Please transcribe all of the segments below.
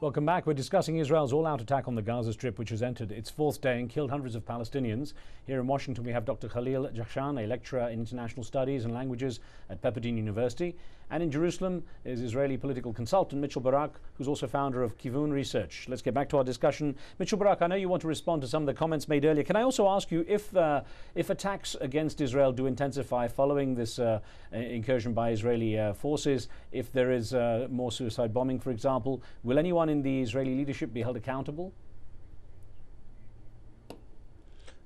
Welcome back. We're discussing Israel's all-out attack on the Gaza Strip, which has entered its fourth day and killed hundreds of Palestinians. Here in Washington, we have Dr. Khalil Jashan, a lecturer in international studies and languages at Pepperdine University. And in Jerusalem is Israeli political consultant Mitchell Barak, who's also founder of Kivun Research. Let's get back to our discussion. Mitchell Barak, I know you want to respond to some of the comments made earlier. Can I also ask you if attacks against Israel do intensify following this incursion by Israeli forces, if there is more suicide bombing, for example, will anyone in the Israeli leadership be held accountable?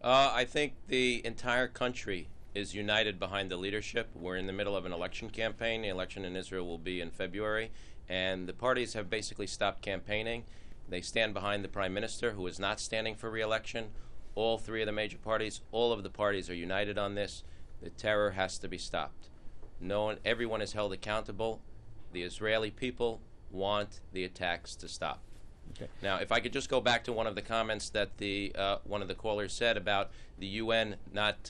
I think the entire country is united behind the leadership. We're in the middle of an election campaign. The election in Israel will be in February, and the parties have basically stopped campaigning. They stand behind the prime minister, who is not standing for re-election. All three of the major parties, all of the parties are united on this. The terror has to be stopped. Everyone is held accountable. The Israeli people want the attacks to stop. Okay. Now, if I could just go back to one of the comments that one of the callers said about the UN not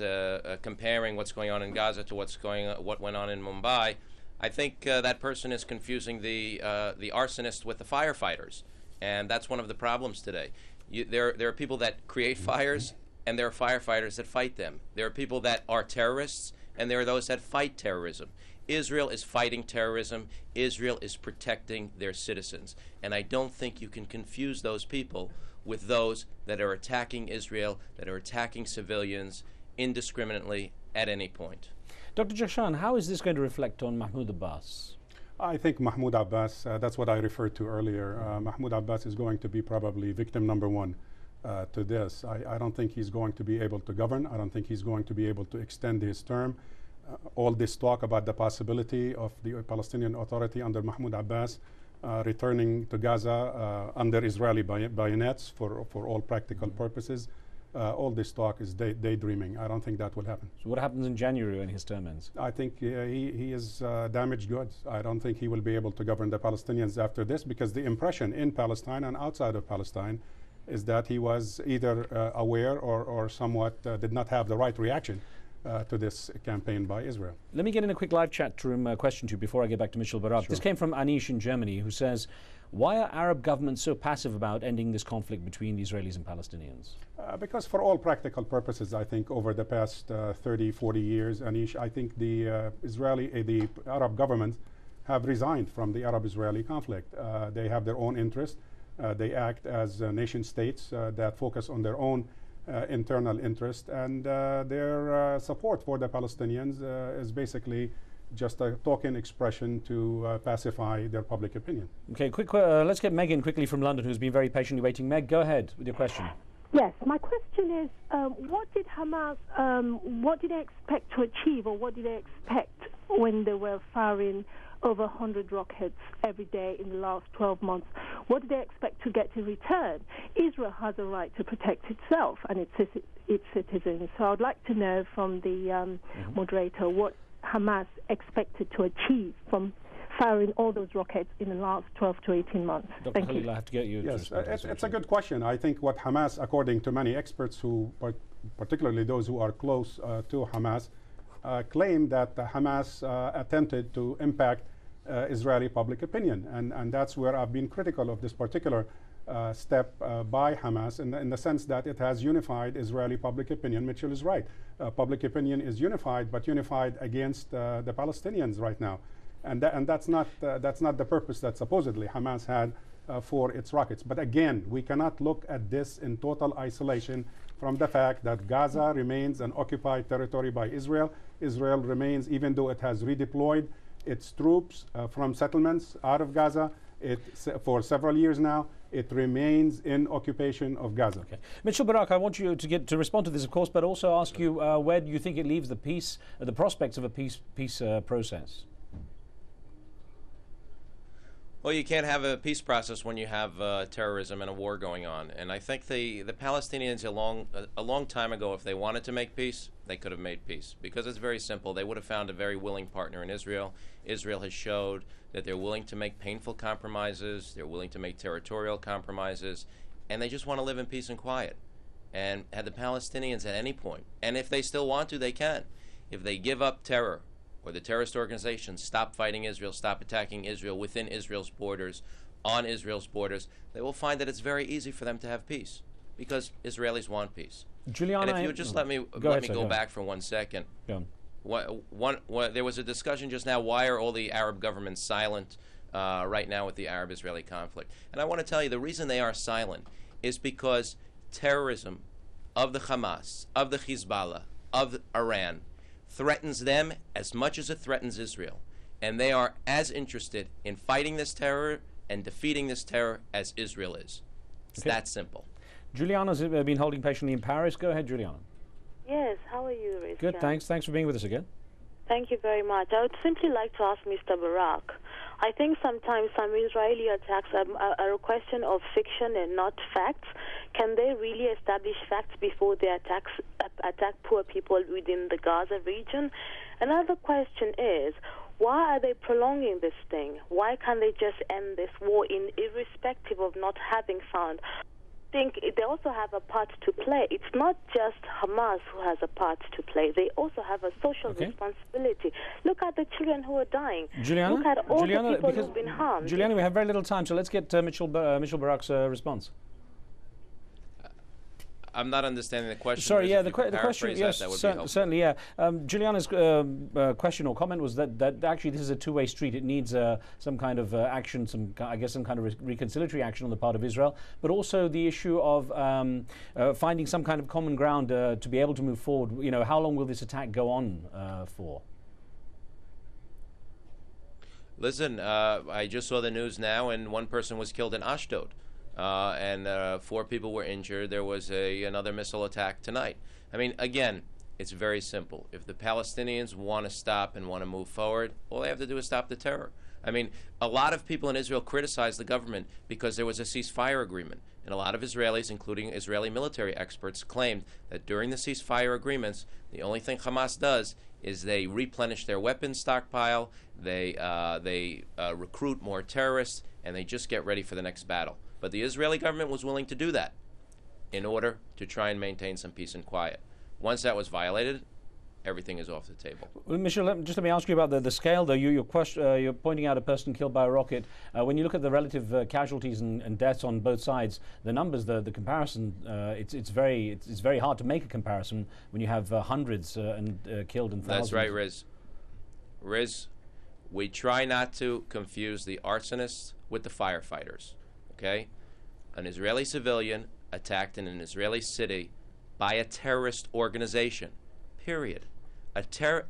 comparing what's going on in Gaza to what went on in Mumbai, I think that person is confusing the arsonist with the firefighters, and that's one of the problems today. There are people that create fires, and there are firefighters that fight them. There are people that are terrorists, and there are those that fight terrorism. Israel is fighting terrorism. Israel is protecting their citizens. And I don't think you can confuse those people with those that are attacking Israel, that are attacking civilians indiscriminately at any point. Dr. Jashan, how is this going to reflect on Mahmoud Abbas? I think Mahmoud Abbas, that's what I referred to earlier. Mahmoud Abbas is going to be probably victim number one to this. I don't think he's going to be able to govern. I don't think he's going to be able to extend his term. All this talk about the possibility of the Palestinian Authority under Mahmoud Abbas returning to Gaza under Israeli bayonets for all practical purposes, all this talk is daydreaming. I don't think that will happen. So what happens in January when his term ends? I think he is damaged goods. I don't think he will be able to govern the Palestinians after this, because the impression in Palestine and outside of Palestine is that he was either aware or somewhat did not have the right reaction to this campaign by Israel. Let me get in a quick live chat room question to you before I get back to Mitchell Barak. Sure. This came from Anish in Germany, who says, why are Arab governments so passive about ending this conflict between the Israelis and Palestinians? Because for all practical purposes, I think over the past 30, 40 years, Anish, I think the the Arab governments have resigned from the Arab-Israeli conflict. They have their own interest. They act as nation states that focus on their own internal interest, and their support for the Palestinians is basically just a token expression to pacify their public opinion. Okay, let's get Megan quickly from London, who's been very patiently waiting. Meg, go ahead with your question. Yes, my question is, what did Hamas, what did they expect to achieve, or what did they expect when they were firing over 100 rockets every day in the last 12 months? What do they expect to get in return? Israel has a right to protect itself and its citizens. So I'd like to know from the moderator what Hamas expected to achieve from firing all those rockets in the last 12 to 18 months. Dr. Khalil, I have to get you. Yes, it's a good question. I think what Hamas, according to many experts, particularly those who are close to Hamas, claim that Hamas attempted to impact Israeli public opinion, and that's where I've been critical of this particular step by Hamas in the sense that it has unified Israeli public opinion. Mitchell is right. Public opinion is unified, but unified against the Palestinians right now, and that's not the purpose that supposedly Hamas had for its rockets. But again, we cannot look at this in total isolation from the fact that Gaza remains an occupied territory by Israel. Israel remains, even though it has redeployed its troops from settlements out of Gaza for several years now, it remains in occupation of Gaza. Okay. Mitchell Barak, I want you to respond to this, of course, but also ask you where do you think it leaves the prospects of a peace process? Well, you can't have a peace process when you have terrorism and a war going on. And I think the Palestinians a long time ago, if they wanted to make peace, they could have made peace. Because it's very simple. They would have found a very willing partner in Israel. Israel has showed that they're willing to make painful compromises. They're willing to make territorial compromises. And they just want to live in peace and quiet. And had the Palestinians at any point, and if they still want to, they can. If they give up terror, or the terrorist organizations stop fighting Israel, stop attacking Israel within Israel's borders, on Israel's borders, they will find that it's very easy for them to have peace because Israelis want peace. Juliana, and if you would just let me go back for 1 second. Go on. There was a discussion just now, why are all the Arab governments silent right now with the Arab-Israeli conflict? And I want to tell you the reason they are silent is because terrorism of the Hamas, of the Hezbollah, of Iran threatens them as much as it threatens Israel. And they are as interested in fighting this terror and defeating this terror as Israel is. It's that simple. Juliana's been holding patiently in Paris. Go ahead, Juliana. Yes, how are you, Riz Good, Khan? thanks. Thanks for being with us again. Thank you very much. I would simply like to ask Mr. Barak. I think sometimes some Israeli attacks are a question of fiction and not facts. Can they really establish facts before they attack poor people within the Gaza region? Another question is, why are they prolonging this thing? Why can't they just end this war irrespective of not having found? I think they also have a part to play. It's not just Hamas who has a part to play. They also have a social responsibility. Look at the children who are dying. Juliana? Look at all the people who've been harmed. Juliana, we have very little time, so let's get Mitchell Barak's response. I'm not understanding the question. Sorry, yeah, the question, yes, that would be helpful. certainly, yeah. Juliana's question or comment was that actually this is a two-way street. It needs some kind of action, some kind of reconciliatory action on the part of Israel, but also the issue of finding some kind of common ground to be able to move forward. You know, how long will this attack go on for? Listen, I just saw the news now, and one person was killed in Ashdod. And 4 people were injured. There was another missile attack tonight. I mean, again, it's very simple. If the Palestinians want to stop and want to move forward, all they have to do is stop the terror. I mean, a lot of people in Israel criticize the government because there was a ceasefire agreement. And a lot of Israelis, including Israeli military experts, claimed that during the ceasefire agreements, the only thing Hamas does is they replenish their weapons stockpile, they recruit more terrorists, and they just get ready for the next battle. But the Israeli government was willing to do that in order to try and maintain some peace and quiet. Once that was violated, everything is off the table. Well, Michel, let me ask you about the scale, though. You're pointing out a person killed by a rocket. When you look at the relative casualties and deaths on both sides, the numbers, the comparison, it's very hard to make a comparison when you have hundreds and killed and thousands. That's right, Riz. Riz, we try not to confuse the arsonists with the firefighters. Okay? An Israeli civilian attacked in an Israeli city by a terrorist organization. Period.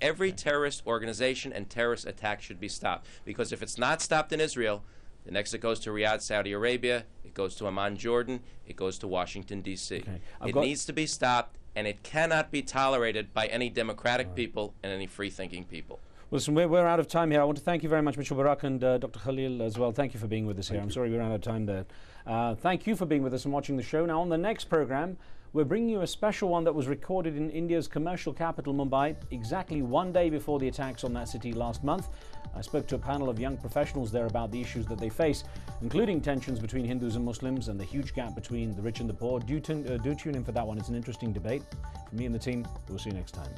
Every terrorist organization and terrorist attack should be stopped. Because if it's not stopped in Israel, the next it goes to Riyadh, Saudi Arabia, it goes to Amman, Jordan, it goes to Washington, D.C. Okay. It needs to be stopped, and it cannot be tolerated by any democratic people and any free-thinking people. Well, listen, we're out of time here. I want to thank you very much, Mitchell Barak, and Dr. Khalil as well. Thank you for being with us here. I'm sorry we ran out of time there. Thank you for being with us and watching the show. Now, on the next program, we're bringing you a special one that was recorded in India's commercial capital, Mumbai, exactly 1 day before the attacks on that city last month. I spoke to a panel of young professionals there about the issues that they face, including tensions between Hindus and Muslims and the huge gap between the rich and the poor. Do tune in for that one. It's an interesting debate. From me and the team, we'll see you next time.